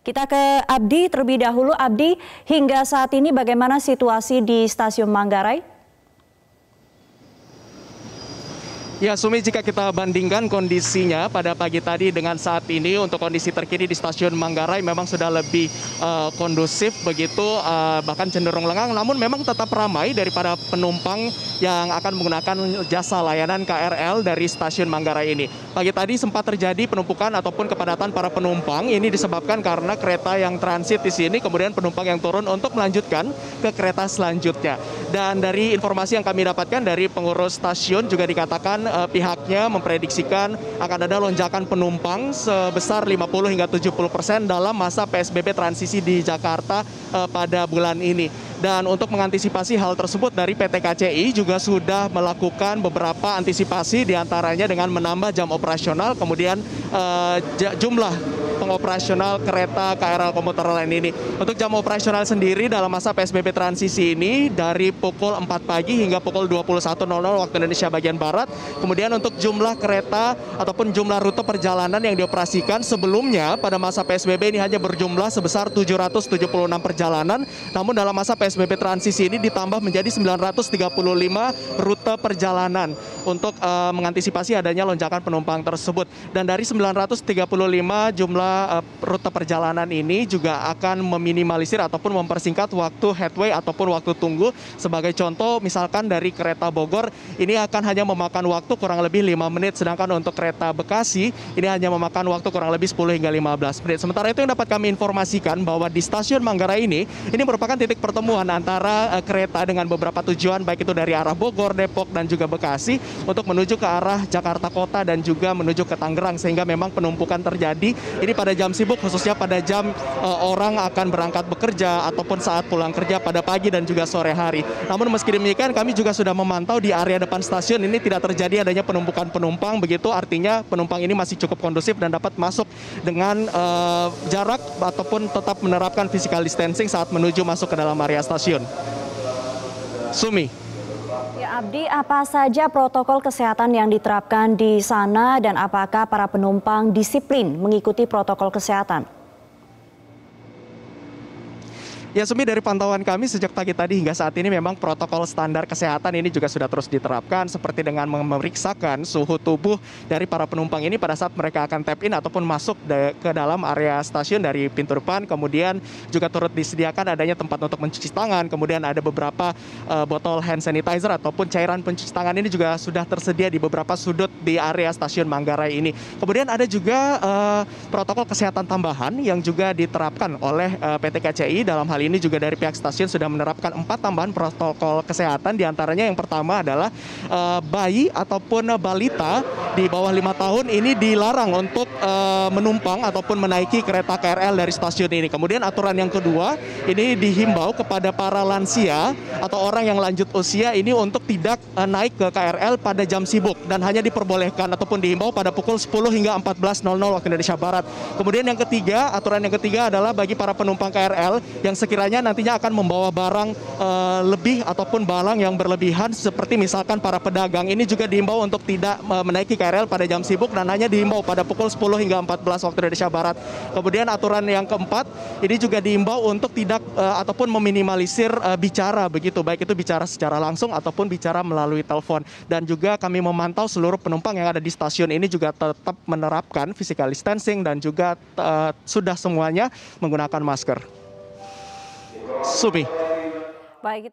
Kita ke Abdi terlebih dahulu. Abdi, hingga saat ini bagaimana situasi di Stasiun Manggarai? Ya, Sumi, jika kita bandingkan kondisinya pada pagi tadi dengan saat ini, untuk kondisi terkini di Stasiun Manggarai memang sudah lebih kondusif begitu, bahkan cenderung lengang, namun memang tetap ramai daripada penumpang yang akan menggunakan jasa layanan KRL dari Stasiun Manggarai ini. Pagi tadi sempat terjadi penumpukan ataupun kepadatan para penumpang. Ini disebabkan karena kereta yang transit di sini, kemudian penumpang yang turun untuk melanjutkan ke kereta selanjutnya. Dan dari informasi yang kami dapatkan dari pengurus stasiun juga dikatakan pihaknya memprediksikan akan ada lonjakan penumpang sebesar 50 hingga 70% dalam masa PSBB transisi di Jakarta pada bulan ini. Dan untuk mengantisipasi hal tersebut dari PT KCI juga sudah melakukan beberapa antisipasi, diantaranya dengan menambah jam operasional, kemudian jumlah pengoperasional kereta KRL komuter lain ini. Untuk jam operasional sendiri dalam masa PSBB transisi ini dari pukul 4 pagi hingga pukul 21.00 waktu Indonesia bagian Barat. Kemudian untuk jumlah kereta ataupun jumlah rute perjalanan yang dioperasikan sebelumnya pada masa PSBB ini hanya berjumlah sebesar 776 perjalanan. Namun dalam masa PSBB transisi ini ditambah menjadi 935 rute perjalanan untuk mengantisipasi adanya lonjakan penumpang tersebut. Dan dari 935 jumlah rute perjalanan ini juga akan meminimalisir ataupun mempersingkat waktu headway ataupun waktu tunggu. Sebagai contoh, misalkan dari kereta Bogor ini akan hanya memakan waktu kurang lebih 5 menit, sedangkan untuk kereta Bekasi ini hanya memakan waktu kurang lebih 10 hingga 15 menit. Sementara itu yang dapat kami informasikan bahwa di Stasiun Manggarai ini merupakan titik pertemuan antara kereta dengan beberapa tujuan, baik itu dari arah Bogor, Depok, dan juga Bekasi untuk menuju ke arah Jakarta Kota dan juga menuju ke Tangerang, sehingga memang penumpukan terjadi ini pada jam sibuk, khususnya pada jam orang akan berangkat bekerja ataupun saat pulang kerja pada pagi dan juga sore hari. Namun meski demikian kami juga sudah memantau di area depan stasiun ini tidak terjadi adanya penumpukan penumpang, begitu artinya penumpang ini masih cukup kondusif dan dapat masuk dengan jarak ataupun tetap menerapkan physical distancing saat menuju masuk ke dalam area stasiun. Sumi. Ya, Abdi, apa saja protokol kesehatan yang diterapkan di sana dan apakah para penumpang disiplin mengikuti protokol kesehatan? Ya, Sumi, dari pantauan kami sejak pagi tadi hingga saat ini memang protokol standar kesehatan ini juga sudah terus diterapkan, seperti dengan memeriksakan suhu tubuh dari para penumpang ini pada saat mereka akan tap in ataupun masuk ke dalam area stasiun dari pintu depan. Kemudian juga turut disediakan adanya tempat untuk mencuci tangan, kemudian ada beberapa botol hand sanitizer ataupun cairan pencuci tangan ini juga sudah tersedia di beberapa sudut di area stasiun Manggarai ini. Kemudian ada juga protokol kesehatan tambahan yang juga diterapkan oleh PT KCI. Dalam hal ini juga dari pihak stasiun sudah menerapkan 4 tambahan protokol kesehatan, diantaranya yang pertama adalah bayi ataupun balita di bawah 5 tahun ini dilarang untuk menumpang ataupun menaiki kereta KRL dari stasiun ini. Kemudian aturan yang kedua ini dihimbau kepada para lansia atau orang yang lanjut usia ini untuk tidak naik ke KRL pada jam sibuk dan hanya diperbolehkan ataupun dihimbau pada pukul 10 hingga 14.00 waktu Indonesia Barat. Kemudian yang ketiga, aturan yang ketiga adalah bagi para penumpang KRL yang sekiranya nantinya akan membawa barang lebih ataupun barang yang berlebihan, seperti misalkan para pedagang, ini juga diimbau untuk tidak menaiki KRL pada jam sibuk dan hanya diimbau pada pukul 10 hingga 14 waktu Indonesia Barat. Kemudian aturan yang keempat ini juga diimbau untuk tidak ataupun meminimalisir bicara begitu, baik itu bicara secara langsung ataupun bicara melalui telepon. Dan juga kami memantau seluruh penumpang yang ada di stasiun ini juga tetap menerapkan physical distancing dan juga sudah semuanya menggunakan masker. Sumi. Baik.